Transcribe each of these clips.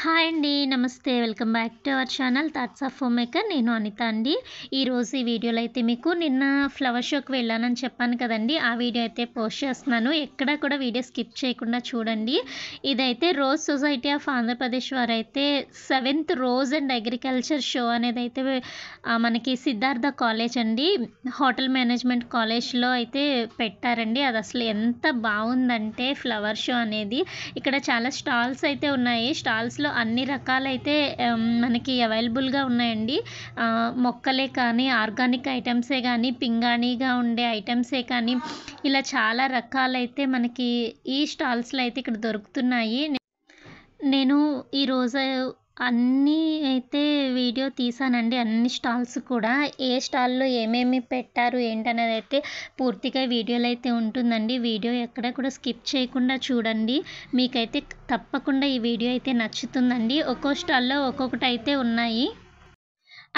Hi అండి. నమస్తే. Welcome back to our channel thoughts of home maker. నేను అనిత అండి. ఈరోజు ఈ వీడియోలో అయితే మీకు నిన్న ఫ్లవర్ షోకి వెళ్ళానని చెప్పాను కదండి. ఆ వీడియో అయితే పోస్ట్ చేస్తున్నాను. ఎక్కడా కూడా వీడియో స్కిప్ చేయకుండా చూడండి. ఇదైతే రోజ్ సొసైటీ ఆఫ్ ఆంధ్రప్రదేశ్ వారు అయితే 7th rose and agriculture show అనేది అయితే మనకి సిద్ధార్థ కాలేజ్ అండి, హోటల్ మేనేజ్మెంట్ కాలేజ్లో అయితే పెట్టారండి. అది అసలు ఎంత బాగుందంటే ఫ్లవర్ షో అనేది. ఇక్కడ చాలా స్టాల్స్ అయితే ఉన్నాయి. స్టాల్స్లో అన్ని రకాలైతే మనకి అవైలబుల్గా ఉన్నాయండి. మొక్కలే కానీ, ఆర్గానిక్ ఐటమ్సే కానీ, పింగాణిగా ఉండే ఐటమ్సే కానీ, ఇలా చాలా రకాలైతే మనకి ఈ స్టాల్స్లో అయితే ఇక్కడ దొరుకుతున్నాయి. నేను ఈరోజు అన్నీ అయితే వీడియో తీసానండి, అన్ని స్టాల్స్ కూడా. ఏ స్టాల్లో ఏమేమి పెట్టారు ఏంటనేది అయితే పూర్తిగా వీడియోలో అయితే ఉంటుందండి. వీడియో ఎక్కడ కూడా స్కిప్ చేయకుండా చూడండి. మీకైతే తప్పకుండా ఈ వీడియో అయితే నచ్చుతుందండి. ఒక్కో స్టాల్లో ఒక్కొక్కటి అయితే ఉన్నాయి.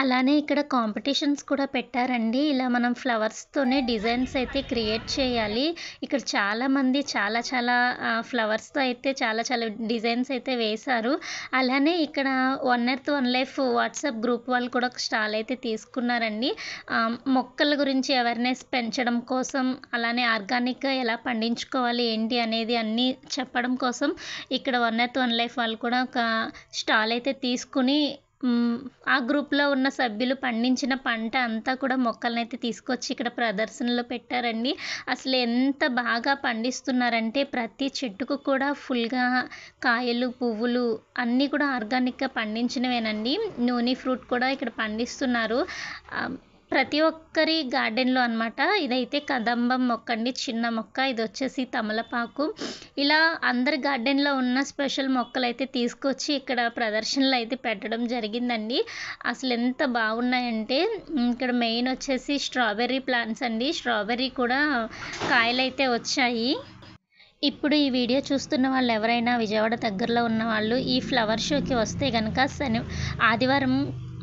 అలానే ఇక్కడ కాంపిటీషన్స్ కూడా పెట్టారండి. ఇలా మనం ఫ్లవర్స్తోనే డిజైన్స్ అయితే క్రియేట్ చేయాలి. ఇక్కడ చాలామంది చాలా ఫ్లవర్స్తో అయితే చాలా డిజైన్స్ అయితే వేశారు. అలానే ఇక్కడ one earth one life WhatsApp group వాళ్ళు కూడా ఒక స్టాల్ అయితే తీసుకున్నారండి. మొక్కల గురించి అవేర్నెస్ పెంచడం కోసం, అలానే ఆర్గానిక్గా ఎలా పండించుకోవాలి ఏంటి అనేది అన్నీ చెప్పడం కోసం ఇక్కడ వన్ ఎర్త్ వన్ లైఫ్ వాళ్ళు కూడా ఒక స్టాల్ అయితే తీసుకుని ఆ గ్రూప్లో ఉన్న సభ్యులు పండించిన పంట అంతా కూడా మొక్కలనైతే తీసుకొచ్చి ఇక్కడ ప్రదర్శనలో పెట్టారండి. అసలు ఎంత బాగా పండిస్తున్నారంటే ప్రతి చెట్టుకు కూడా ఫుల్గా కాయలు, పువ్వులు అన్నీ కూడా ఆర్గానిక్గా పండించినవేనండి. నూనె ఫ్రూట్ కూడా ఇక్కడ పండిస్తున్నారు. ప్రతి ఒక్కరి గార్డెన్లో అనమాట. ఇదైతే కదంబం మొక్క అండి, చిన్న మొక్క. ఇది వచ్చేసి తమలపాకు. ఇలా అందరి గార్డెన్లో ఉన్న స్పెషల్ మొక్కలు అయితే తీసుకొచ్చి ఇక్కడ ప్రదర్శనలు అయితే పెట్టడం జరిగిందండి. అసలు ఎంత బాగున్నాయంటే ఇక్కడ మెయిన్ వచ్చేసి స్ట్రాబెర్రీ ప్లాంట్స్ అండి. స్ట్రాబెర్రీ కూడా కాయలైతే వచ్చాయి. ఇప్పుడు ఈ వీడియో చూస్తున్న వాళ్ళు ఎవరైనా విజయవాడ దగ్గరలో ఉన్న వాళ్ళు ఈ ఫ్లవర్ షోకి వస్తే కనుక ఆదివారం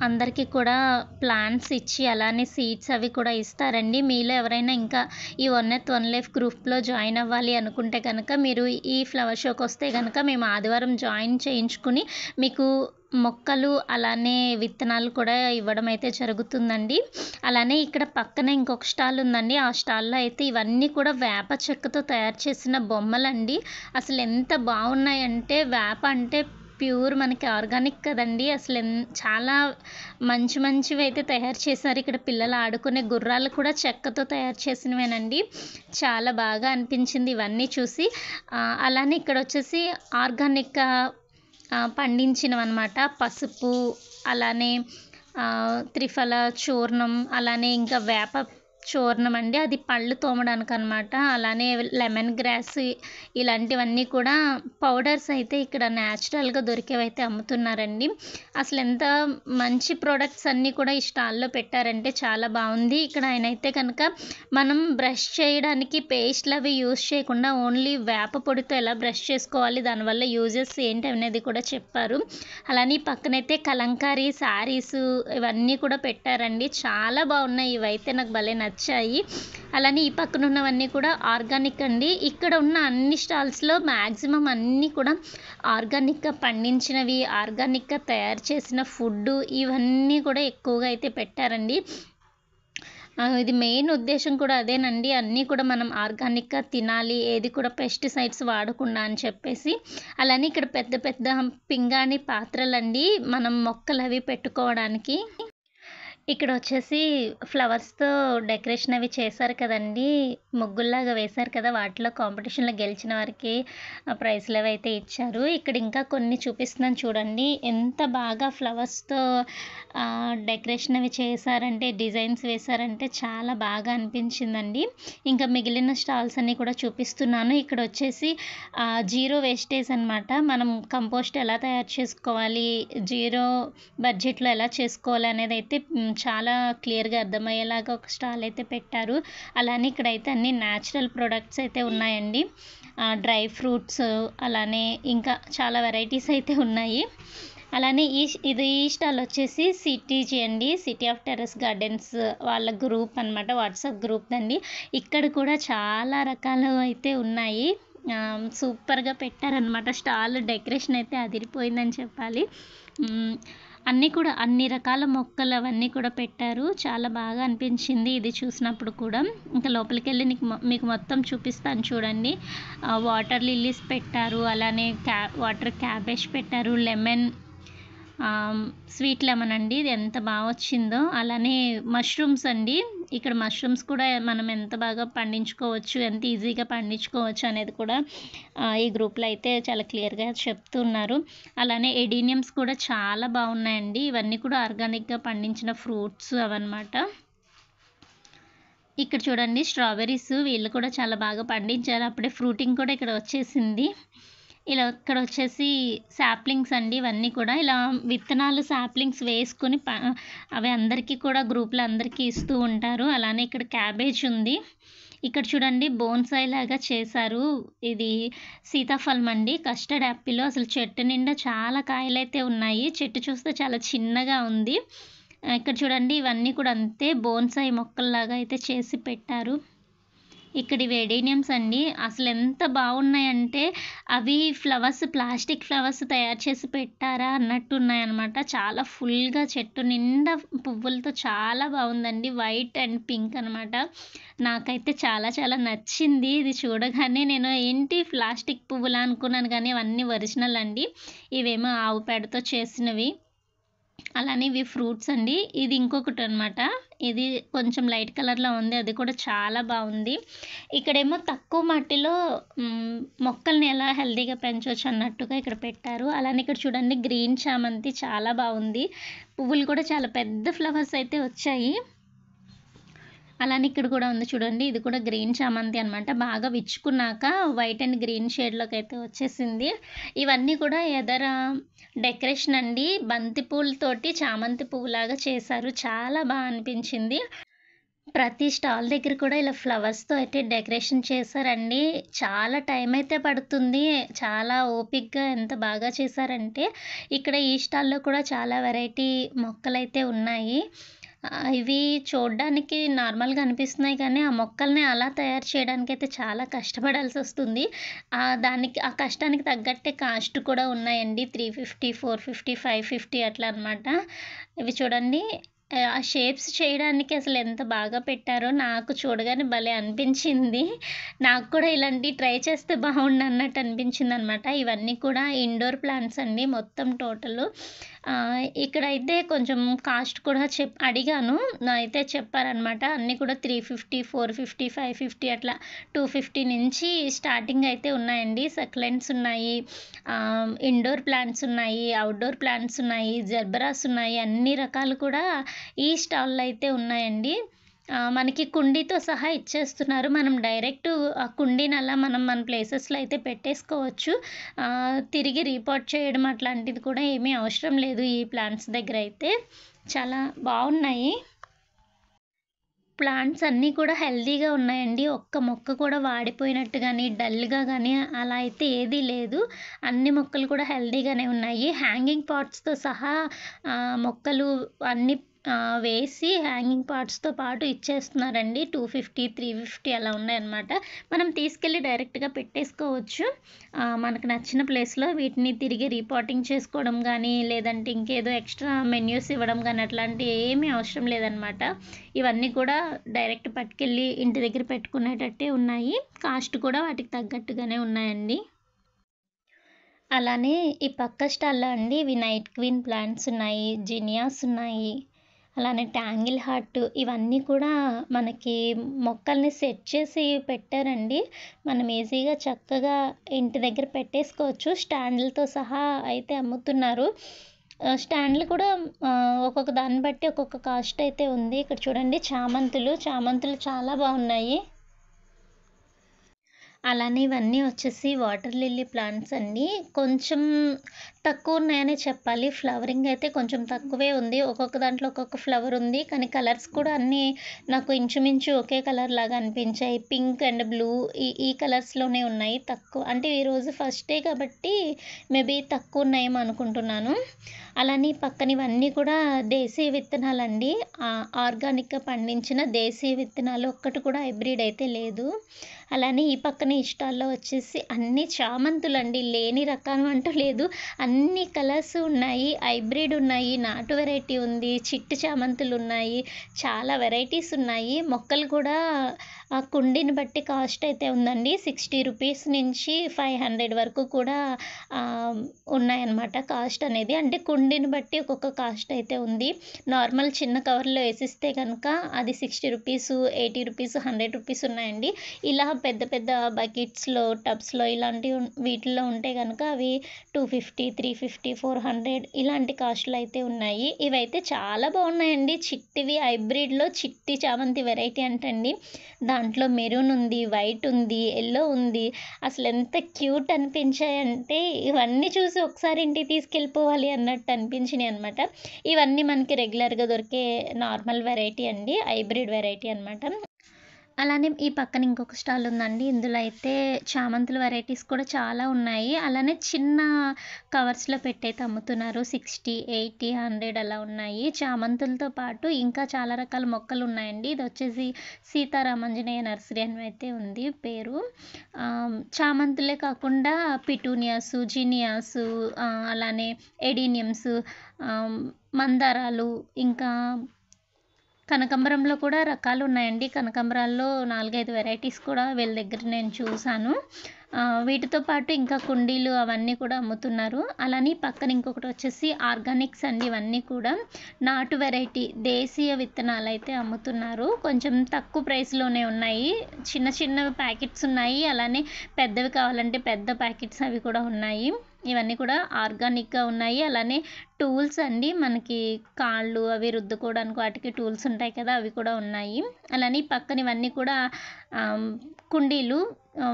అందరికీ కూడా ప్లాంట్స్ ఇచ్చి అలానే సీడ్స్ అవి కూడా ఇస్తారండి. మీలో ఎవరైనా ఇంకా ఈ వన్ ఎర్త్ వన్ లైఫ్ గ్రూప్లో జాయిన్ అవ్వాలి అనుకుంటే కనుక మీరు ఈ ఫ్లవర్ షోకి వస్తే కనుక మేము ఆదివారం జాయిన్ చేయించుకుని మీకు మొక్కలు అలానే విత్తనాలు కూడా ఇవ్వడం అయితే జరుగుతుందండి. అలానే ఇక్కడ పక్కన ఇంకొక స్టాల్ ఉందండి. ఆ స్టాల్లో అయితే ఇవన్నీ కూడా వేప చెక్కతో తయారు చేసిన బొమ్మలండి. అసలు ఎంత బాగున్నాయంటే, వేప అంటే ప్యూర్ మనకి ఆర్గానిక్ కదండి. అసలు చాలా మంచివి అయితే తయారు చేశారు. ఇక్కడ పిల్లలు ఆడుకునే గుర్రాలు కూడా చెక్కతో తయారు చేసినవేనండి. చాలా బాగా అనిపించింది ఇవన్నీ చూసి. అలానే ఇక్కడ వచ్చేసి ఆర్గానిక్గా పండించినవన్నమాట. పసుపు, అలానే త్రిఫల చూర్ణం, అలానే ఇంకా వేప చూర్ణం అండి, అది పళ్ళు తోమడానికి అనమాట. అలానే లెమన్ గ్రాస్, ఇలాంటివన్నీ కూడా పౌడర్స్ అయితే ఇక్కడ న్యాచురల్గా దొరికేవైతే అమ్ముతున్నారండి. అసలు ఎంత మంచి ప్రోడక్ట్స్ అన్నీ కూడా ఈ స్టాల్లో పెట్టారంటే చాలా బాగుంది. ఇక్కడ ఆయన అయితే కనుక మనం బ్రష్ చేయడానికి పేస్ట్లు అవి యూజ్ చేయకుండా ఓన్లీ వేప పొడితో ఎలా బ్రష్ చేసుకోవాలి, దానివల్ల యూజెస్ ఏంటి అనేది కూడా చెప్పారు. అలానే పక్కనైతే కలంకారీ శారీస్ ఇవన్నీ కూడా పెట్టారండి. చాలా బాగున్నాయి. ఇవైతే నాకు భలే నచ్చాయి. అలానే ఈ పక్కన ఉన్నవన్నీ కూడా ఆర్గానిక్ అండి. ఇక్కడ ఉన్న అన్ని స్టాల్స్లో మ్యాక్సిమం అన్నీ కూడా ఆర్గానిక్గా పండించినవి, ఆర్గానిక్గా తయారు చేసిన ఫుడ్, ఇవన్నీ కూడా ఎక్కువగా అయితే పెట్టారండి. ఇది మెయిన్ ఉద్దేశం కూడా అదేనండి. అన్నీ కూడా మనం ఆర్గానిక్గా తినాలి, ఏది కూడా పెస్టిసైడ్స్ వాడకుండా అని చెప్పేసి. అలానే ఇక్కడ పెద్ద పింగాణి పాత్రలండి, మనం మొక్కలు అవి పెట్టుకోవడానికి. ఇక్కడ వచ్చేసి ఫ్లవర్స్తో డెకరేషన్ అవి చేశారు కదండి, ముగ్గుల్లాగా వేశారు కదా, వాటిలో కాంపిటీషన్లో గెలిచిన వారికి ప్రైజ్లు అవి అయితే ఇచ్చారు. ఇక్కడ ఇంకా కొన్ని చూపిస్తున్నాను చూడండి. ఎంత బాగా ఫ్లవర్స్తో డెకరేషన్ అవి చేశారంటే, డిజైన్స్ వేశారంటే చాలా బాగా అనిపించిందండి. ఇంకా మిగిలిన స్టాల్స్ అన్నీ కూడా చూపిస్తున్నాను. ఇక్కడ వచ్చేసి జీరో వేస్టేజ్ అనమాట. మనం కంపోస్ట్ ఎలా తయారు చేసుకోవాలి, జీరో బడ్జెట్లో ఎలా చేసుకోవాలి అనేది అయితే చాలా క్లియర్గా అర్థమయ్యేలాగా ఒక స్టాల్ అయితే పెట్టారు. అలానే ఇక్కడైతే అన్ని న్యాచురల్ ప్రొడక్ట్స్ అయితే ఉన్నాయండి. డ్రై ఫ్రూట్స్, అలానే ఇంకా చాలా వెరైటీస్ అయితే ఉన్నాయి. అలానే ఇది ఈ స్టాల్ వచ్చేసి సిటీజీ అండి, సిటీ ఆఫ్ టెర్రస్ గార్డెన్స్ వాళ్ళ గ్రూప్ అనమాట, వాట్సాప్ గ్రూప్ అండి. ఇక్కడ కూడా చాలా రకాలు అయితే ఉన్నాయి. సూపర్గా పెట్టారనమాట స్టాల్. డెకరేషన్ అయితే అదిరిపోయిందని చెప్పాలి. అన్నీ కూడా అన్ని రకాల మొక్కలు అవన్నీ కూడా పెట్టారు. చాలా బాగా అనిపించింది ఇది చూసినప్పుడు కూడా. ఇంకా లోపలికి వెళ్ళి మీకు మొత్తం చూపిస్తాను చూడండి. వాటర్ లిల్లీస్ పెట్టారు, అలానే వాటర్ క్యాబేజ్ పెట్టారు, లెమన్ స్వీట్ లెమన్ అండి, ఇది ఎంత బాగా వచ్చిందో. అలానే మష్రూమ్స్ అండి, ఇక్కడ మష్రూమ్స్ కూడా మనం ఎంత బాగా పండించుకోవచ్చు, ఎంత ఈజీగా పండించుకోవచ్చు అనేది కూడా ఈ గ్రూప్లో అయితే చాలా క్లియర్గా చెప్తున్నారు. అలానే ఎడీనియమ్స్ కూడా చాలా బాగున్నాయండి. ఇవన్నీ కూడా ఆర్గానిక్గా పండించిన ఫ్రూట్స్ అవన్నమాట. ఇక్కడ చూడండి స్ట్రాబెర్రీస్, వీళ్ళు కూడా చాలా బాగా పండించారు. అప్పుడే ఫ్రూటింగ్ కూడా ఇక్కడ వచ్చేసింది. ఇలా ఇక్కడ వచ్చేసి సాప్లింగ్స్ అండి, ఇవన్నీ కూడా ఇలా విత్తనాలు సాప్లింగ్స్ వేసుకొని అవి అందరికీ కూడా గ్రూప్లో అందరికీ ఇస్తూ ఉంటారు. అలానే ఇక్కడ క్యాబేజ్ ఉంది. ఇక్కడ చూడండి బోన్సాయి లాగా చేశారు. ఇది సీతాఫలం అండి, కస్టర్డ్ యాపిల్. అసలు చెట్టు నిండా చాలా కాయలైతే ఉన్నాయి. చెట్టు చూస్తే చాలా చిన్నగా ఉంది. ఇక్కడ చూడండి ఇవన్నీ కూడా అంతే బోన్సాయి మొక్కల్లాగా అయితే చేసి పెట్టారు. ఇక్కడ ఇవి ఎడీనియమ్స్ అండి, అసలు ఎంత బాగున్నాయంటే అవి ఫ్లవర్స్, ప్లాస్టిక్ ఫ్లవర్స్ తయారు చేసి పెట్టారా అన్నట్టు ఉన్నాయన్నమాట. చాలా ఫుల్గా చెట్టు నిండా పువ్వులతో చాలా బాగుందండి. వైట్ అండ్ పింక్ అనమాట. నాకైతే చాలా చాలా నచ్చింది. ఇది చూడగానే నేను ఏంటి ప్లాస్టిక్ పువ్వులా అనుకున్నాను, కానీ అవన్నీ ఒరిజినల్ అండి. ఇవేమో ఆవు పేడతో చేసినవి. అలానే ఇవి ఫ్రూట్స్ అండి. ఇది ఇంకొకటి అనమాట, ఇది కొంచెం లైట్ కలర్లో ఉంది, అది కూడా చాలా బాగుంది. ఇక్కడేమో తక్కువ మట్టిలో మొక్కల్ని ఎలా హెల్తీగా పెంచవచ్చు అన్నట్టుగా ఇక్కడ పెట్టారు. అలానే ఇక్కడ చూడండి గ్రీన్ చామంతి చాలా బాగుంది. పువ్వులు కూడా చాలా పెద్ద ఫ్లవర్స్ అయితే వచ్చాయి. అలానే ఇక్కడ కూడా ఉంది చూడండి, ఇది కూడా గ్రీన్ చామంతి అనమాట. బాగా విచ్చుకున్నాక వైట్ అండ్ గ్రీన్ షేడ్లోకి అయితే వచ్చేసింది. ఇవన్నీ కూడా ఎదర డెకరేషన్ అండి, బంతి పూలతోటి చామంతి పువ్వులాగా చేశారు. చాలా బాగా అనిపించింది. ప్రతి స్టాల్ దగ్గర కూడా ఇలా ఫ్లవర్స్తో అయితే డెకరేషన్ చేశారండి. చాలా టైం అయితే పడుతుంది. చాలా ఓపిక్గా ఎంత బాగా చేశారంటే, ఇక్కడ ఈ స్టాల్లో కూడా చాలా వెరైటీ మొక్కలైతే ఉన్నాయి. ఇవి చూడడానికి నార్మల్గా అనిపిస్తున్నాయి, కానీ ఆ మొక్కల్ని అలా తయారు చేయడానికైతే చాలా కష్టపడాల్సి వస్తుంది. దానికి ఆ కష్టానికి తగ్గట్టే కాస్ట్ కూడా ఉన్నాయండి. 350, 450, 550 అట్లా అనమాట. ఇవి చూడండి ఆ షేప్స్ చేయడానికి అసలు ఎంత బాగా పెట్టారో నాకు చూడగానే భలే అనిపించింది. నాకు కూడా ఇలాంటివి ట్రై చేస్తే బాగుండు అన్నట్టు అనిపించింది అనమాట. ఇవన్నీ కూడా ఇండోర్ ప్లాంట్స్ అండి మొత్తం టోటల్. ఇక్కడైతే కొంచెం కాస్ట్ కూడా అడిగాను, అయితే చెప్పారనమాట. అన్నీ కూడా 350, 450, 550 అట్లా 250 నుంచి స్టార్టింగ్ అయితే ఉన్నాయండి. సక్లెంట్స్ ఉన్నాయి, ఇండోర్ ప్లాంట్స్ ఉన్నాయి, అవుట్డోర్ ప్లాంట్స్ ఉన్నాయి, జర్బరాస్ ఉన్నాయి. అన్ని రకాలు కూడా ఈ స్టాల్లో అయితే ఉన్నాయండి. మనకి కుండీతో సహా ఇచ్చేస్తున్నారు. మనం డైరెక్ట్ ఆ కుండీని అలా మనం మన ప్లేసెస్లో అయితే పెట్టేసుకోవచ్చు. తిరిగి రీపాట్ చేయడం అట్లాంటిది కూడా ఏమీ అవసరం లేదు ఈ ప్లాంట్స్ దగ్గర అయితే. చాలా బాగున్నాయి. ప్లాంట్స్ అన్నీ కూడా హెల్తీగా ఉన్నాయండి. ఒక్క మొక్క కూడా వాడిపోయినట్టు కానీ, డల్‌గా కానీ అలా అయితే ఏదీ లేదు. అన్ని మొక్కలు కూడా హెల్తీగానే ఉన్నాయి. హ్యాంగింగ్ పాట్స్‌తో సహా మొక్కలు అన్నీ వేసి హ్యాంగింగ్ పాట్స్‌తో పాటు ఇచ్చేస్తున్నారండి. 250, 350 అలా ఉన్నాయన్నమాట. మనం తీసుకెళ్ళి డైరెక్ట్‌గా పెట్టేసుకోవచ్చు. మనకు నచ్చిన ప్లేస్‌లో వీటిని తిరిగి రీపాటింగ్ చేసుకోవడం కానీ, లేదంటే ఇంకేదో ఎక్స్ట్రా మెన్యూస్ ఇవ్వడం కానీ అట్లాంటివి ఏమీ అవసరం లేదనమాట. ఇవన్నీ కూడా డైరెక్ట్ పట్టుకెళ్ళి ఇంటి దగ్గర పెట్టుకునేటట్టే ఉన్నాయి. కాస్ట్ కూడా వాటికి తగ్గట్టుగానే ఉన్నాయండి. అలానే ఈ పక్క స్టాల్లో అండి ఇవి నైట్ క్వీన్ ప్లాంట్స్ ఉన్నాయి, జినియాస్ ఉన్నాయి, అలానే ట్యాంగిల్ హార్ట్, ఇవన్నీ కూడా మనకి మొక్కల్ని సెట్ చేసి పెట్టారండి. మనం ఈజీగా చక్కగా ఇంటి దగ్గర పెట్టేసుకోవచ్చు. స్టాండ్లతో సహా అయితే అమ్ముతున్నారు. స్టాండ్లు కూడా ఒక్కొక్క దాన్ని బట్టి ఒక్కొక్క కాస్ట్ అయితే ఉంది. ఇక్కడ చూడండి చామంతులు చాలా బాగున్నాయి. అలానే ఇవన్నీ వచ్చేసి వాటర్ లిల్లీ ప్లాంట్స్ అండి. కొంచెం తక్కువున్నాయనే చెప్పాలి. ఫ్లవరింగ్ అయితే కొంచెం తక్కువే ఉంది. ఒక్కొక్క దాంట్లో ఒక్కొక్క ఫ్లవర్ ఉంది. కానీ కలర్స్ కూడా అన్నీ నాకు ఇంచుమించు ఒకే కలర్ లాగా అనిపించాయి. పింక్ అండ్ బ్లూ ఈ కలర్స్‌లోనే ఉన్నాయి. తక్కువ అంటే ఈరోజు ఫస్ట్ డే కాబట్టి మేబీ తక్కువున్నాయేమో అనుకుంటున్నాను. అలానే పక్కన ఇవన్నీ కూడా దేశీయ విత్తనాలండి. ఆర్గానిక్‌గా పండించిన దేశీయ విత్తనాలు ఒక్కటి కూడా హైబ్రిడ్ అయితే లేదు. అలానే ఈ పక్కన ఈ స్టాల్‌లో వచ్చేసి అన్నీ చామంతులండి. లేని రకం అంటూ లేదు. అన్ని కలర్స్ ఉన్నాయి. హైబ్రిడ్ ఉన్నాయి. నాటు వెరైటీ ఉంది. చిట్టి చామంతులున్నాయి. చాలా వెరైటీస్ ఉన్నాయి. మొక్కలు కూడా కుండీని బట్టి కాస్ట్ అయితే ఉందండి. 60 రూపీస్ నుంచి 500 వరకు కూడా ఉన్నాయన్నమాట కాస్ట్ అనేది. అంటే కుండీని బట్టి ఒక్కొక్క కాస్ట్ అయితే ఉంది. నార్మల్ చిన్న కవర్‌లో ఏసిస్తే గనక అది 60 రూపీస్, 80 రూపీస్, 100 రూపీస్ ఉన్నాయండి. ఇలా పెద్ద పెద్ద బకెట్స్‌లో, టబ్స్‌లో ఇలాంటివి వీటిల్లో ఉంటే గనక అవి 250, 350, 400 ఇలాంటి కాస్ట్‌లో అయితే ఉన్నాయి. ఇవైతే చాలా బాగున్నాయండి. చిట్టివి హైబ్రిడ్‌లో చిట్టి చామంతి వెరైటీ అంటండి. దాంట్లో మెరూన్ ఉంది, వైట్ ఉంది, యెల్లో ఉంది. అసలెంత క్యూట్ అనిపించాయంటే ఇవన్నీ చూసి ఒకసారి ఇంటికి తీసుకెళ్ళిపోవాలి అన్నట్టు అనిపించినాయనమాట. ఇవన్నీ మనకి రెగ్యులర్‌గా దొరికే నార్మల్ వెరైటీ అండి. హైబ్రిడ్ వెరైటీ అనమాట. అలానే ఈ పక్కన ఇంకొక స్టాల్ ఉందండి. ఇందులో అయితే చామంతుల వెరైటీస్ కూడా చాలా ఉన్నాయి. అలానే చిన్న కవర్స్‌లో పెట్టయితే అమ్ముతున్నారు. 60, 80, 100 అలా ఉన్నాయి. చామంతులతో పాటు ఇంకా చాలా రకాల మొక్కలున్నాయండి. ఇదొచ్చేసి సీతారామాంజనేయ నర్సరీ అని అయితే ఉంది పేరు. చామంతులే కాకుండా పిటూనియాసు, జినియాసు, అలానే ఎడీనియమ్స్, మందారాలు, ఇంకా కనకాంబరంలో కూడా రకాలున్నాయండి. కనకాంబరాల్లో 4, 5 వెరైటీస్ కూడా వీళ్ళ దగ్గర నేను చూసాను. వీటితో పాటు ఇంకా కుండీలు అవన్నీ కూడా అమ్ముతున్నారు. అలానే పక్కన ఇంకొకటొచ్చేసి ఆర్గానిక్స్ అండి ఇవన్నీ కూడా. నాటు వెరైటీ దేశీయ విత్తనాలైతే అమ్ముతున్నారు. కొంచెం తక్కువ ప్రైస్‌లోనే ఉన్నాయి. చిన్న చిన్నవి ప్యాకెట్స్ ఉన్నాయి. అలానే పెద్దవి కావాలంటే పెద్ద ప్యాకెట్స్ అవి కూడా ఉన్నాయి. ఇవన్నీ కూడా ఆర్గానిక్‌గా ఉన్నాయి. అలానే టూల్స్ అండి. మనకి కాళ్ళు అవి రుద్దుకోవడానికి వాటికి టూల్స్ ఉంటాయి కదా! అవి కూడా ఉన్నాయి. అలానే పక్కన ఇవన్నీ కూడా కుండీలు,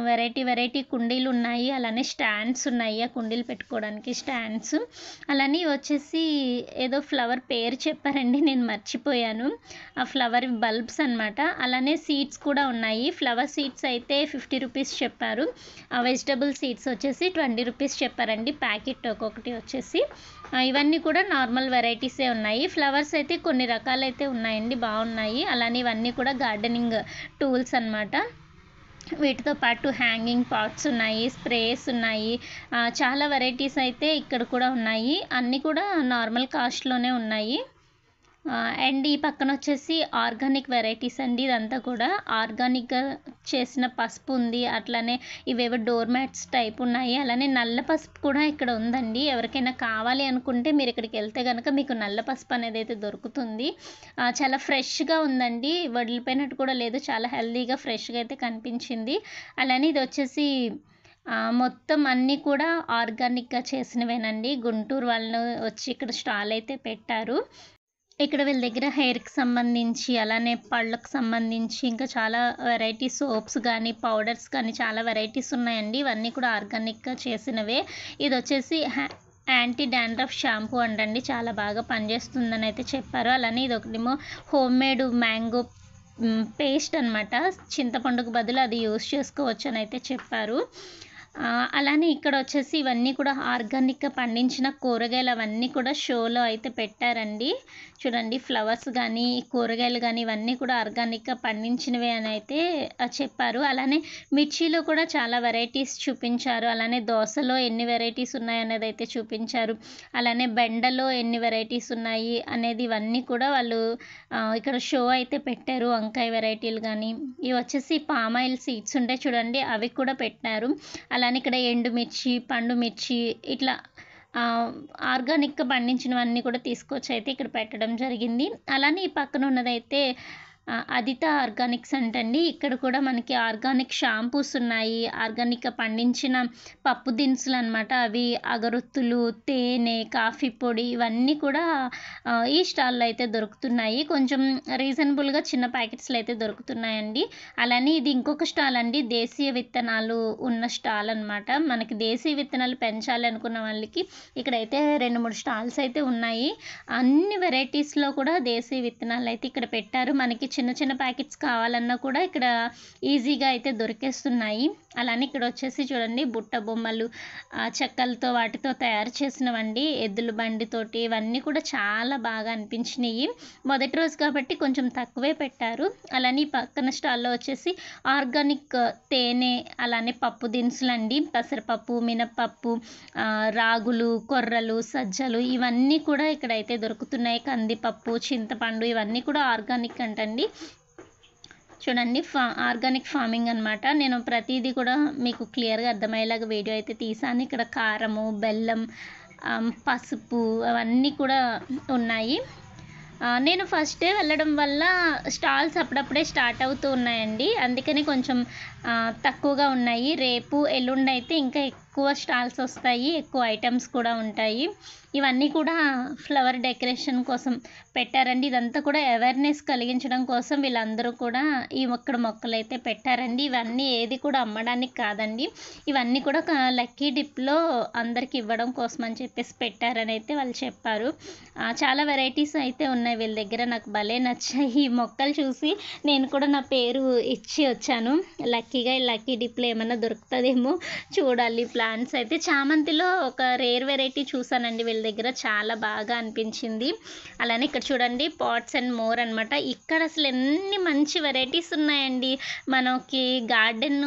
వెరైటీ వెరైటీ కుండీలున్నాయి. అలానే స్టాండ్స్ ఉన్నాయి. ఆ కుండీలు పెట్టుకోవడానికి స్టాండ్స్. అలానే వచ్చేసి ఏదో ఫ్లవర్ పేరు చెప్పారండి. నేను మర్చిపోయాను. ఆ ఫ్లవర్ బల్బ్స్ అనమాట. అలానే సీడ్స్ కూడా ఉన్నాయి. ఫ్లవర్ సీడ్స్ అయితే 50 రూపీస్ చెప్పారు. వెజిటబుల్ సీడ్స్ వచ్చేసి 20 రూపీస్ చెప్పారండి. ప్యాకెట్ ఒక్కొక్కటి వచ్చేసి. ఇవన్నీ కూడా నార్మల్ వెరైటీసే ఉన్నాయి. ఫ్లవర్స్ అయితే కొన్ని రకాలైతే ఉన్నాయండి. బాగున్నాయి. అలానే ఇవన్నీ కూడా గార్డెనింగ్ టూల్స్ అనమాట. వీటితో పాటు హ్యాంగింగ్ పాట్స్ ఉన్నాయి. స్ప్రేస్ ఉన్నాయి. చాలా వెరైటీస్ అయితే ఇక్కడ కూడా ఉన్నాయి. అన్నీ కూడా నార్మల్ కాస్ట్‌లోనే ఉన్నాయి. అండ్ ఈ పక్కన వచ్చేసి ఆర్గానిక్ వెరైటీస్ అండి. ఇదంతా కూడా ఆర్గానిక్‌గా చేసిన పసుపు ఉంది. అట్లనే ఇవేవో డోర్ మ్యాట్స్ టైప్ ఉన్నాయి. అలానే నల్ల పసుపు కూడా ఇక్కడ ఉందండి. ఎవరికైనా కావాలి అనుకుంటే మీరు ఇక్కడికి వెళ్తే గనక మీకు నల్ల పసుపు అనేది అయితే దొరుకుతుంది. చాలా ఫ్రెష్‌గా ఉందండి. వడిలిపోయినట్టు కూడా లేదు. చాలా హెల్తీగా ఫ్రెష్‌గా అయితే కనిపించింది. అలానే ఇది వచ్చేసి మొత్తం అన్నీ కూడా ఆర్గానిక్‌గా చేసినవేనండి. గుంటూరు వాళ్ళు వచ్చి ఇక్కడ స్టాల్ అయితే పెట్టారు. ఇక్కడ వీళ్ళ దగ్గర హెయిర్‌కి సంబంధించి, అలానే పళ్ళకు సంబంధించి ఇంకా చాలా వెరైటీ సోప్స్ గానీ, పౌడర్స్ కానీ చాలా వెరైటీస్ ఉన్నాయండి. ఇవన్నీ కూడా ఆర్గానిక్‌గా చేసినవే. ఇదొచ్చేసి యాంటీ డాండ్రఫ్ షాంపూ అంటండి. చాలా బాగా పనిచేస్తుందని అయితే చెప్పారు. అలానే ఇదొకటేమో హోమ్‌మేడ్ మ్యాంగో పేస్ట్ అనమాట. చింతపండుకు బదులు అది యూజ్ చేసుకోవచ్చని అయితే చెప్పారు. అలానే ఇక్కడొచ్చేసి ఇవన్నీ కూడా ఆర్గానిక్‌గా పండించిన కూరగాయలు అవన్నీ కూడా షోలో అయితే పెట్టారండి. చూడండి ఫ్లవర్స్ గానీ, కూరగాయలు గానీ ఇవన్నీ కూడా ఆర్గానిక్‌గా పండించినవే అని అయితే చెప్పారు. అలానే మిర్చిలో కూడా చాలా వెరైటీస్ చూపించారు. అలానే దోసలో ఎన్ని వెరైటీస్ ఉన్నాయనేదైతే చూపించారు. అలానే బెండలో ఎన్ని వెరైటీస్ ఉన్నాయి అనేది ఇవన్నీ కూడా వాళ్ళు ఇక్కడ షో అయితే పెట్టారు. వంకాయ వెరైటీలు గానీ, ఇవి వచ్చేసి పామ్ ఆయిల్ సీడ్స్ ఉంటాయి చూడండి అవి కూడా పెట్టారు. అలానే ఇక్కడ ఎండుమిర్చి, పండు మిర్చి ఇట్లా ఆర్గానిక్‌గా పండించినవన్నీ కూడా తీసుకొచ్చి అయితే ఇక్కడ పెట్టడం జరిగింది. అలానే ఈ పక్కన ఉన్నదైతే అదిత ఆర్గానిక్స్ అంటండి. ఇక్కడ కూడా మనకి ఆర్గానిక్ షాంపూస్ ఉన్నాయి. ఆర్గానిక్‌గా పండించిన పప్పు దినుసులనమాట. అవి అగరొత్తులు, తేనె, కాఫీ పొడి ఇవన్నీ కూడా ఈ స్టాల్‌లో అయితే దొరుకుతున్నాయి. కొంచెం రీజనబుల్‌గా చిన్న ప్యాకెట్స్‌లో అయితే దొరుకుతున్నాయండి. అలానే ఇది ఇంకొక స్టాల్ అండి. దేశీయ విత్తనాలు ఉన్న స్టాల్ అనమాట. మనకి దేశీయ విత్తనాలు పెంచాలి అనుకున్న వాళ్ళకి ఇక్కడైతే 2, 3 స్టాల్స్ అయితే ఉన్నాయి. అన్ని వెరైటీస్‌లో కూడా దేశీయ విత్తనాలు అయితే ఇక్కడ పెట్టారు. మనకి చిన్న చిన్న ప్యాకెట్స్ కావాలన్నా కూడా ఇక్కడ ఈజీగా అయితే దొరికేస్తున్నాయి. అలానే ఇక్కడ వచ్చేసి చూడండి బుట్ట బొమ్మలు చెక్కలతో వాటితో తయారు చేసినవండి. ఎద్దుల బండితోటి ఇవన్నీ కూడా చాలా బాగా అనిపించినాయి. మొదటి రోజు కాబట్టి కొంచెం తక్కువే పెట్టారు. అలానే ఈ పక్కన స్టాల్‌లో వచ్చేసి ఆర్గానిక్ తేనె, అలానే పప్పు దినుసులండి. పెసరపప్పు, మినపప్పు, రాగులు, కొర్రలు, సజ్జలు ఇవన్నీ కూడా ఇక్కడైతే దొరుకుతున్నాయి. కందిపప్పు, చింతపండు ఇవన్నీ కూడా ఆర్గానిక్ అంటండి. చూడండి ఆర్గానిక్ ఫార్మింగ్ అనమాట. నేను ప్రతీది కూడా మీకు క్లియర్‌గా అర్థమయ్యేలాగా వీడియో అయితే తీశాను. ఇక్కడ కారము, బెల్లం, పసుపు అవన్నీ కూడా ఉన్నాయి. నేను ఫస్ట్ డే వెళ్ళడం వల్ల స్టాల్స్ అప్పుడప్పుడే స్టార్ట్ అవుతూ ఉన్నాయండి. అందుకని కొంచెం తక్కువగా ఉన్నాయి. రేపు, ఎల్లుండి అయితే ఇంకా ఎక్కువ స్టాల్స్ వస్తాయి. ఎక్కువ ఐటెమ్స్ కూడా ఉంటాయి. ఇవన్నీ కూడా ఫ్లవర్ డెకరేషన్ కోసం పెట్టారండి. ఇదంతా కూడా అవేర్‌నెస్ కలిగించడం కోసం వీళ్ళందరూ కూడా ఇక్కడ మొక్కలైతే పెట్టారండి. ఇవన్నీ ఏది కూడా అమ్మడానికి కాదండి. ఇవన్నీ కూడా లక్కీ డిప్‌లో అందరికి ఇవ్వడం కోసం అని చెప్పేసి పెట్టారని అయితే వాళ్ళు చెప్పారు. చాలా వెరైటీస్ అయితే ఉన్నాయి వీళ్ళ దగ్గర. నాకు భలే నచ్చాయి. ఈ మొక్కలు చూసి నేను కూడా నా పేరు ఇచ్చి వచ్చాను. లక్కీగా ఈ లక్కీ డిప్‌లో ఏమన్నా దొరుకుతదేమో చూడాలి. ప్లాంట్స్ అయితే చామంతిలో ఒక రేర్ వెరైటీ చూసానండి వీళ్ళ దగ్గర. చాలా బాగా అనిపించింది. అలానే ఇక్కడ చూడండి పాట్స్ అండ్ మోర్ అనమాట. ఇక్కడ అసలు ఎన్ని మంచి వెరైటీస్ ఉన్నాయండి. మనకి గార్డెన్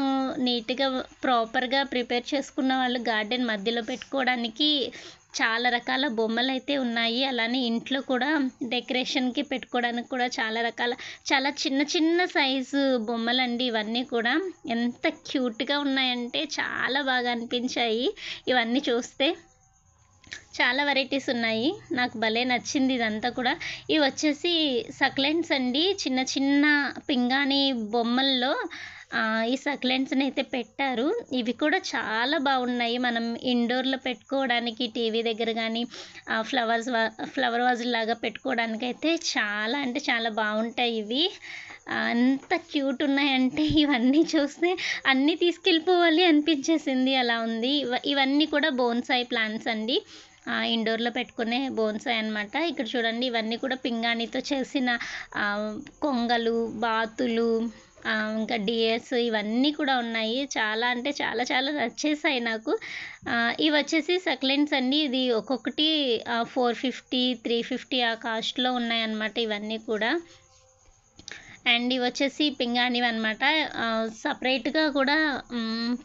నీట్‌గా ప్రాపర్‌గా ప్రిపేర్ చేసుకున్న వాళ్ళు గార్డెన్ మధ్యలో పెట్టుకోవడానికి చాలా రకాల బొమ్మలైతే ఉన్నాయి. అలానే ఇంట్లో కూడా డెకరేషన్‌కి పెట్టుకోవడానికి కూడా చాలా చిన్న చిన్న సైజు బొమ్మలండి ఇవన్నీ కూడా. ఎంత క్యూట్‌గా ఉన్నాయంటే చాలా బాగా అనిపించాయి ఇవన్నీ చూస్తే. చాలా వెరైటీస్ ఉన్నాయి. నాకు భలే నచ్చింది ఇదంతా కూడా. ఇవి వచ్చేసి సక్లెంట్స్ అండి. చిన్న చిన్న పింగాణి బొమ్మల్లో ఈ సక్లెంట్స్‌ని అయితే పెట్టారు. ఇవి కూడా చాలా బాగున్నాయి. మనం ఇండోర్‌లో పెట్టుకోవడానికి టీవీ దగ్గర గానీ ఫ్లవర్ వాజుల్లాగా పెట్టుకోవడానికైతే చాలా అంటే చాలా బాగుంటాయి ఇవి. ఎంత క్యూట్ ఉన్నాయంటే ఇవన్నీ చూస్తే అన్నీ తీసుకెళ్ళిపోవాలి అనిపించేసింది. అలా ఉంది. ఇవన్నీ కూడా బోన్సాయి ప్లాంట్స్ అండి. ఇండోర్‌లో పెట్టుకునే బోన్సాయి అనమాట. ఇక్కడ చూడండి ఇవన్నీ కూడా పింగాణితో చేసిన కొంగలు, బాతులు, ఇంకా డియర్స్ ఇవన్నీ కూడా ఉన్నాయి. చాలా అంటే చాలా చాలా నచ్చేసాయి నాకు. ఇవి వచ్చేసి సక్లెంట్స్ అండి. ఇది ఒక్కొక్కటి 450, 350 ఆ కాస్ట్‌లో ఉన్నాయన్నమాట ఇవన్నీ కూడా. అండ్ ఇవి వచ్చేసి పింగాణివి అనమాట. సపరేట్‌గా కూడా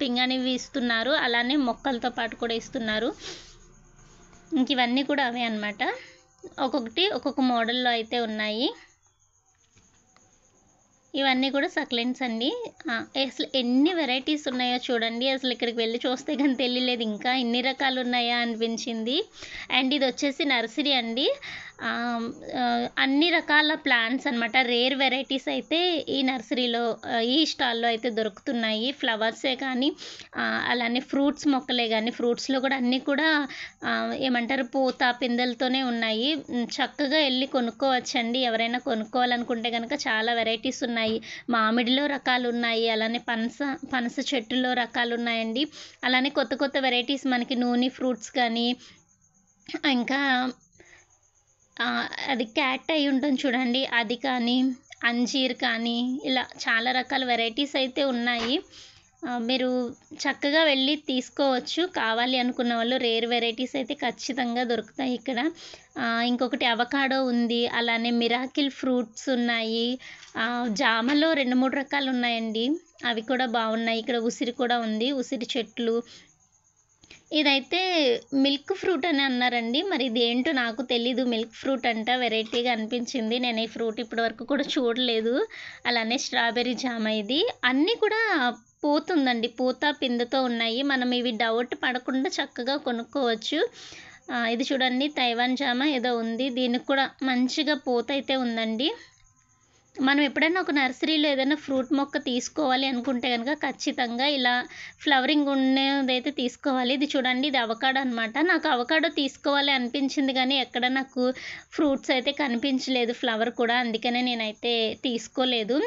పింగాణివి ఇస్తున్నారు. అలానే మొక్కలతో పాటు కూడా ఇస్తున్నారు. ఇంక ఇవన్నీ కూడా అవే అనమాట. ఒక్కొక్కటి ఒక్కొక్క మోడల్‌లో అయితే ఉన్నాయి. ఇవన్నీ కూడా సక్లెంట్స్ అండి. అసలు ఎన్ని వెరైటీస్ ఉన్నాయో చూడండి. అసలు ఇక్కడికి వెళ్ళి చూస్తే గాని తెలియలేదు ఇంకా ఇన్ని రకాలు ఉన్నాయా అనిపించింది. అండ్ ఇది వచ్చేసి నర్సరీ అండి. అన్ని రకాల ప్లాంట్స్ అనమాట. రేర్ వెరైటీస్ అయితే ఈ నర్సరీలో ఈ స్టాల్‌లో అయితే దొరుకుతున్నాయి. ఫ్లవర్సే కానీ అలానే ఫ్రూట్స్ మొక్కలే గానీ ఫ్రూట్స్‌లో కూడా అన్నీ కూడా ఏమంటారు పూత, పిందెలతోనే ఉన్నాయి. చక్కగా ఎళ్లి కొనుక్కోవచ్చండి. ఎవరైనా కొనుక్కోవాలనుకుంటే గనక చాలా వెరైటీస్ ఉన్నాయి. మామిడిలో రకాలున్నాయి. అలానే పనస చెట్టులో రకాలున్నాయండి. అలానే కొత్త కొత్త వెరైటీస్ మనకి నూని ఫ్రూట్స్ కానీ ఇంకా అది క్యాట్ అయి ఉంటుంది చూడండి అది కానీ, అంజీర్ కానీ ఇలా చాలా రకాల వెరైటీస్ అయితే ఉన్నాయి. మీరు చక్కగా వెళ్ళి తీసుకోవచ్చు. కావాలి అనుకున్న వాళ్ళు రేర్ వెరైటీస్ అయితే ఖచ్చితంగా దొరుకుతాయి ఇక్కడ. ఇంకొకటి అవకాడో ఉంది. అలానే మిరాకిల్ ఫ్రూట్స్ ఉన్నాయి. జామలో 2, 3 రకాలు ఉన్నాయండి. అవి కూడా బాగున్నాయి. ఇక్కడ ఉసిరి కూడా ఉంది. ఉసిరి చెట్లు. ఇదైతే మిల్క్ ఫ్రూట్ అని అన్నారండి. మరి ఇదేంటో నాకు తెలీదు. మిల్క్ ఫ్రూట్ అంట. వెరైటీగా అనిపించింది. నేను ఈ ఫ్రూట్ ఇప్పటివరకు కూడా చూడలేదు. అలానే స్ట్రాబెర్రీ జామ ఇది. అన్నీ కూడా పూతుందండి. పూత, పిందెతో ఉన్నాయి. మనం ఇవి డౌట్ పడకుండా చక్కగా కొనుక్కోవచ్చు. ఇది చూడండి తైవాన్ జామ ఏదో ఉంది. దీనికి కూడా మంచిగా పూత అయితే ఉందండి. మనం ఎప్పుడైనా ఒక నర్సరీలో ఏదైనా ఫ్రూట్ మొక్క తీసుకోవాలి అనుకుంటే గనక ఖచ్చితంగా ఇలా ఫ్లవరింగ్ ఉన్నదైతే తీసుకోవాలి. ఇది చూడండి, ఇది అవకాడో అనమాట. నాకు అవకాడో తీసుకోవాలి అనిపించింది గానీ, ఎక్కడ నాకు ఫ్రూట్స్ అయితే కనిపించలేదు, ఫ్లవర్ కూడా. అందుకనే నేనైతే తీసుకోలేదు.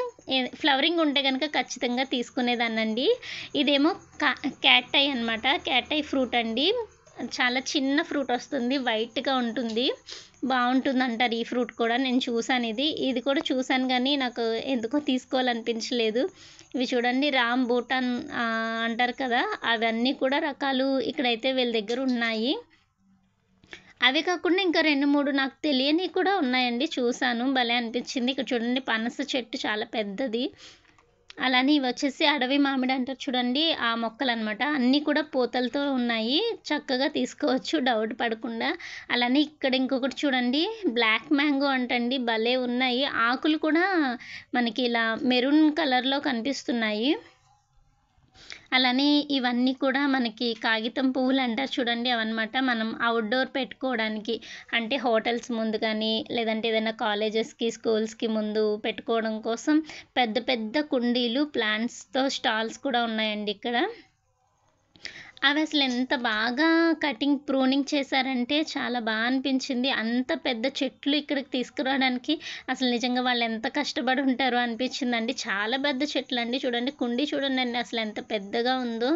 ఫ్లవరింగ్ ఉంటే గనక ఖచ్చితంగా తీసుకునేదాన్నండి. ఇదేమో క్యాట్ ఐ అనమాట. క్యాట్ ఐ ఫ్రూట్ అండి. చాలా చిన్న ఫ్రూట్ వస్తుంది, వైట్‌గా ఉంటుంది. బావుంటుందంటారు ఈ ఫ్రూట్ కూడా. నేను చూసాను ఇది. ఇది కూడా చూసాను గానీ, నాకు ఎందుకో తీసుకోవాలనిపించలేదు. ఇవి చూడండి, రామ్ బూటాన్ అంటారు కదా! అవన్నీ కూడా రకాలు ఇక్కడైతే వీళ్ళ దగ్గర ఉన్నాయి. అవి కాకుండా ఇంకా 2, 3 నాకు తెలియనివి కూడా ఉన్నాయండి. చూసాను, భలే అనిపించింది. ఇక్కడ చూడండి, పనస చెట్టు చాలా పెద్దది. అలానే ఇవొచ్చేసి అడవి మామిడి అంటారు చూడండి, ఆ మొక్కలనమాట. అన్నీ కూడా పూతలతో ఉన్నాయి. చక్కగా తీసుకోవచ్చు డౌట్ పడకుండా. అలానే ఇక్కడ ఇంకొకటి చూడండి, బ్లాక్ మ్యాంగో అంటండి, భలే ఉన్నాయి. ఆకులు కూడా మనకి ఇలా మెరూన్ కలర్‌లో కనిపిస్తున్నాయి. అలానే ఇవన్నీ కూడా మనకి కాగితం పువ్వులు అంటారు చూడండి, అవన్నమాట. మనం అవుట్‌డోర్ పెట్టుకోవడానికి, అంటే హోటల్స్ ముందు కానీ, లేదంటే ఏదైనా కాలేజెస్‌కి, స్కూల్స్‌కి ముందు పెట్టుకోవడం కోసం పెద్ద పెద్ద కుండీలు, ప్లాంట్స్‌తో స్టాల్స్ కూడా ఉన్నాయండి ఇక్కడ. అవి అసలు ఎంత బాగా ప్రూనింగ్ చేశారంటే చాలా అనిపించింది. అంత పెద్ద చెట్లు ఇక్కడికి తీసుకురావడానికి అసలు నిజంగా వాళ్ళు ఎంత కష్టపడి ఉంటారో అనిపించిందండి. చాలా పెద్ద చెట్లండి. చూడండి, కుండీ చూడండండి అసలు ఎంత పెద్దగా ఉందో.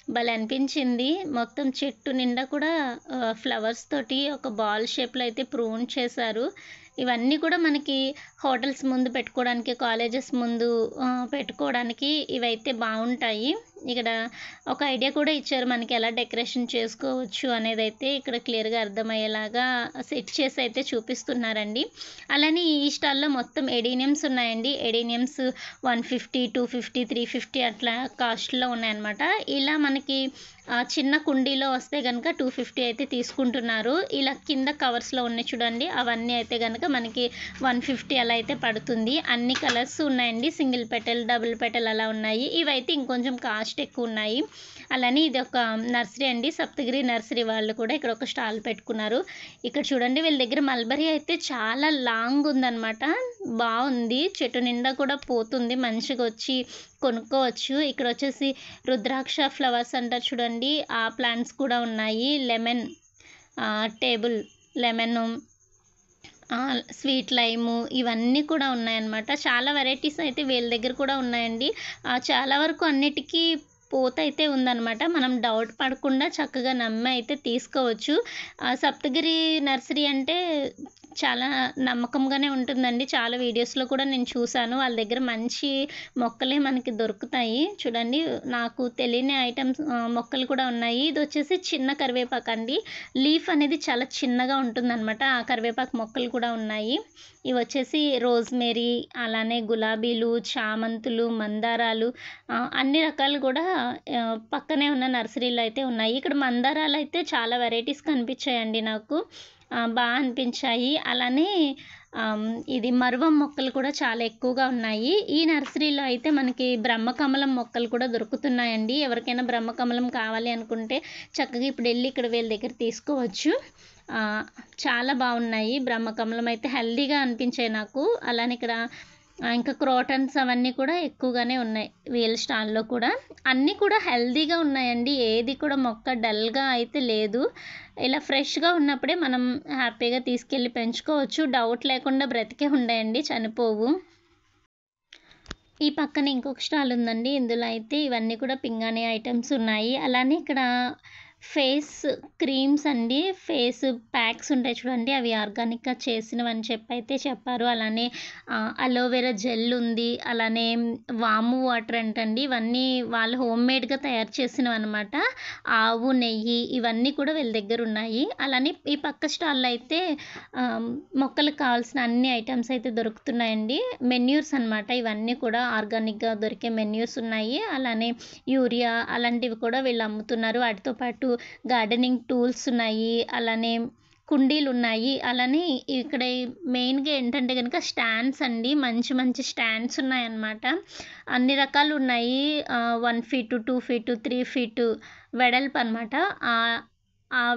భలే అనిపించింది. మొత్తం చెట్టు నిండా కూడా ఫ్లవర్స్ తోటి ఒక బాల్ షేప్‌లో అయితే ప్రూన్ చేశారు. ఇవన్నీ కూడా మనకి హోటల్స్ ముందు పెట్టుకోవడానికి, కాలేజెస్ ముందు పెట్టుకోవడానికి ఇవైతే బావుంటాయి. ఇక్కడ ఒక ఐడియా కూడా ఇచ్చారు మనకి ఎలా డెకరేషన్ చేసుకోవచ్చు అనేదైతే ఇక్కడ క్లియర్‌గా అర్థమయ్యేలాగా సెట్ చేసి అయితే చూపిస్తున్నారండి. అలానే ఈ స్టాల్‌లో మొత్తం ఎడీనియమ్స్ ఉన్నాయండి. ఎడీనియమ్స్ 150, 250, 350 అట్లా కాస్ట్‌లో ఉన్నాయన్నమాట. ఇలా మనకి చిన్న కుండీలో వస్తే గనక 250 అయితే తీసుకుంటున్నారు. ఇలా కింద కవర్స్‌లో ఉన్నాయి చూడండి, అవన్నీ అయితే గనక మనకి 150 అలా అయితే పడుతుంది. అన్ని కలర్స్ ఉన్నాయండి. సింగిల్ పెటల్, డబుల్ పెటల్ అలా ఉన్నాయి. ఇవైతే ఇంకొంచెం కాస్ట్ ఎక్కువ ఉన్నాయి. అలానే ఇది ఒక నర్సరీ అండి. సప్తగిరి నర్సరీ వాళ్ళు కూడా ఇక్కడ ఒక స్టాల్ పెట్టుకున్నారు. ఇక్కడ చూడండి, వీళ్ళ దగ్గర మల్బరీ అయితే చాలా లాంగ్ ఉందన్నమాట. బావుంది. చెట్టు నిండా కూడా పోతుంది. మంచిగా వచ్చి కొనుక్కోవచ్చు. ఇక్కడ వచ్చేసి రుద్రాక్ష ఫ్లవర్స్ అంటారు చూడండి, ఆ ప్లాంట్స్ కూడా ఉన్నాయి. Lemon table lemon, sweet lime ఇవన్నీ కూడా ఉన్నాయన్నమాట. చాలా వెరైటీస్ అయితే వీళ్ళ దగ్గర కూడా ఉన్నాయండి. చాలా వరకు అన్నిటికీ పూతయితే ఉందన్నమాట. మనం డౌట్ పడకుండా చక్కగా నమ్మి అయితే తీసుకోవచ్చు. సప్తగిరి నర్సరీ అంటే చాలా నమ్మకంగానే ఉంటుందండి. చాలా వీడియోస్‌లో కూడా నేను చూసాను. వాళ్ళ దగ్గర మంచి మొక్కలే మనకి దొరుకుతాయి. చూడండి, నాకు తెలియని ఐటెమ్స్ మొక్కలు కూడా ఉన్నాయి. ఇదొచ్చేసి చిన్న కరివేపాకండి. లీఫ్ అనేది చాలా చిన్నగా ఉంటుందన్నమాట. ఆ కరివేపాకు మొక్కలు కూడా ఉన్నాయి. ఇవొచ్చేసి రోజ్‌మేరీ, అలానే గులాబీలు, చామంతులు, మందారాలు, అన్ని రకాలు కూడా పక్కనే ఉన్న నర్సరీలో అయితే ఉన్నాయి. ఇక్కడ మందారాలైతే చాలా వెరైటీస్ కనిపించాయండి నాకు. అనిపించాయి. అలానే ఇది మరువం మొక్కలు కూడా చాలా ఎక్కువగా ఉన్నాయి. ఈ నర్సరీలో అయితే మనకి బ్రహ్మకమలం మొక్కలు కూడా దొరుకుతున్నాయండి. ఎవరికైనా బ్రహ్మకమలం కావాలి అనుకుంటే చక్కగా ఇప్పుడెళ్ళి ఇక్కడ వీళ్ళ దగ్గర తీసుకోవచ్చు. చాలా బావున్నాయి. బ్రహ్మకమలం అయితే హెల్తీగా అనిపించాయి నాకు. అలానే ఇక్కడ ఇంకా క్రోటన్స్ అవన్నీ కూడా ఎక్కువగానే ఉన్నాయి వీళ్ళ స్టాల్‌లో కూడా. అన్నీ కూడా హెల్తీగా ఉన్నాయండి. ఏది కూడా మొక్క డల్‌గా అయితే లేదు. ఇలా ఫ్రెష్‌గా ఉన్నప్పుడే మనం హ్యాపీగా తీసుకెళ్ళి పెంచుకోవచ్చు. డౌట్ లేకుండా బ్రతికే ఉన్నాయండి, చనిపోవు. ఈ పక్కన ఇంకొక స్టాల్ ఉందండి. ఇందులో అయితే ఇవన్నీ కూడా పింగాణీ ఐటెమ్స్ ఉన్నాయి. అలానే ఇక్కడ ఫేస్ క్రీమ్స్ అండి. ఫేస్ ప్యాక్స్ ఉంటాయి చూడండి, అవి ఆర్గానిక్‌గా చేసినవని చెప్పైతే చెప్పారు. అలానే అలోవెరా జెల్ ఉంది. అలానే వాము వాటర్ అంటండి. ఇవన్నీ వాళ్ళు హోమ్‌మేడ్‌గా తయారు చేసినవనమాట. ఆవు నెయ్యి ఇవన్నీ కూడా వీళ్ళ దగ్గరున్నాయి. అలానే ఈ పక్క స్టాల్‌లో అయితే మొక్కలకు కావాల్సిన అన్ని ఐటెమ్స్ అయితే దొరుకుతున్నాయండి. మెన్యూర్స్ అనమాట. ఇవన్నీ కూడా ఆర్గానిక్‌గా దొరికే మెన్యూర్స్ ఉన్నాయి. అలానే యూరియా అలాంటివి కూడా వీళ్ళు అమ్ముతున్నారు. వాటితో పాటు గార్డెనింగ్ టూల్స్ ఉన్నాయి. అలానే కుండీలున్నాయి. అలానే ఇక్కడ మెయిన్‌గా ఏంటంటే గనక స్టాండ్స్ అండి. మంచి మంచి స్టాండ్స్ ఉన్నాయన్నమాట. అన్ని రకాలున్నాయి. 1 ఫీటు, 2 ఫీటు, 3 ఫీటు వెడల్పనమాట.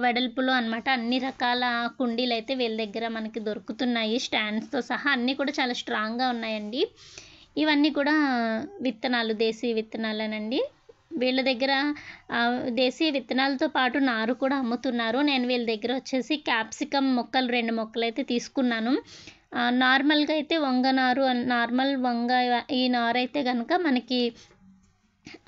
వెడల్పులో అనమాట అన్ని రకాల కుండీలు అయితే వీళ్ళ దగ్గర మనకి దొరుకుతున్నాయి. స్టాండ్స్‌తో సహా అన్నీ కూడా చాలా స్ట్రాంగ్‌గా ఉన్నాయండి. ఇవన్నీ కూడా విత్తనాలు, దేశీయ విత్తనాలేనండి. వీళ్ళ దగ్గర దేశీయ విత్తనాలతో పాటు నారు కూడా అమ్ముతున్నారు. నేను వీళ్ళ దగ్గర వచ్చేసి క్యాప్సికమ్ మొక్కలు 2 మొక్కలైతే తీసుకున్నాను. నార్మల్‌గా అయితే వంగ నారు నార్మల్ వంగ ఈ నారైతే గనక మనకి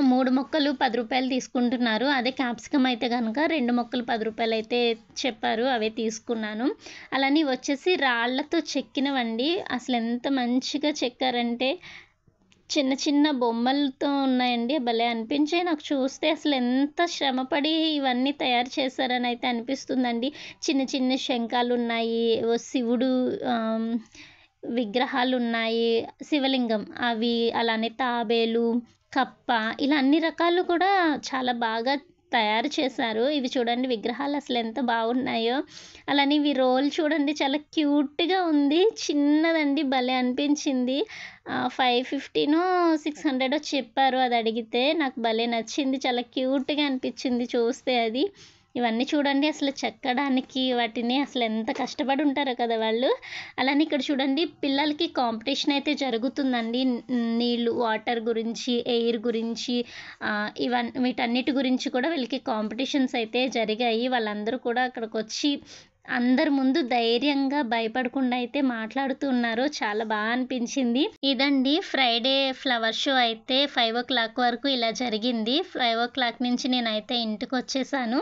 3 మొక్కలు రూ. 10 తీసుకుంటున్నారు. అదే క్యాప్సికమ్ అయితే గనక 2 మొక్కలు రూ. 10 అయితే చెప్పారు. అవే తీసుకున్నాను. అలానే వచ్చేసి రాళ్ళతో చెక్కినవండి. అసలెంత మంచిగా చెక్కారంటే చిన్న చిన్న బొమ్మలతో ఉన్నాయండి. భలే అనిపించాయి నాకు చూస్తే. అసలెంత శ్రమపడి ఇవన్నీ తయారు చేశారని అయితే అనిపిస్తుందండి. చిన్న చిన్న శంఖాలున్నాయి. శివుడు విగ్రహాలున్నాయి. శివలింగం అవి, అలానే తాబేలు, కప్ప ఇలా అన్ని రకాలు కూడా చాలా బాగా తయారు చేశారు. ఇవి చూడండి విగ్రహాలు అసలెంత బాగున్నాయో. అలానే ఇవి రోల్ చూడండి చాలా క్యూట్‌గా ఉంది. చిన్నదండి భలే అనిపించింది. 550నో, 600 చెప్పారు అది అడిగితే. నాకు భలే నచ్చింది. చాలా క్యూట్‌గా అనిపించింది చూస్తే అది. ఇవన్నీ చూడండి అసలు చెక్కడానికి వాటిని అసలెంత కష్టపడి ఉంటారో కదా వాళ్ళు. అలానే ఇక్కడ చూడండి పిల్లలకి కాంపిటీషన్ అయితే జరుగుతుందండి. నీళ్ళు, వాటర్ గురించి, ఎయిర్ గురించి వీటన్నిటి గురించి కూడా వీళ్ళకి కాంపిటీషన్స్ అయితే జరిగాయి. వాళ్ళందరూ కూడా అక్కడికొచ్చి అందరి ముందు ధైర్యంగా భయపడకుండా అయితే మాట్లాడుతూ ఉన్నారు. చాలా అనిపించింది. ఇదండి ఫ్రైడే ఫ్లవర్ షో అయితే 5:00 వరకు ఇలా జరిగింది. 5:00 నుంచి నేనైతే ఇంటికొచ్చేసాను.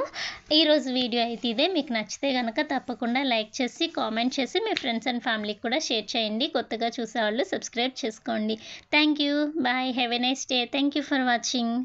ఈరోజు వీడియో అయితే ఇదే. మీకు నచ్చితే గనక తప్పకుండా లైక్ చేసి, కామెంట్ చేసి మీ ఫ్రెండ్స్ అండ్ ఫ్యామిలీకి కూడా షేర్ చేయండి. కొత్తగా చూసేవాళ్ళు సబ్స్క్రైబ్ చేసుకోండి. Thank you. Bye. Have a nice day. Thank you for watching.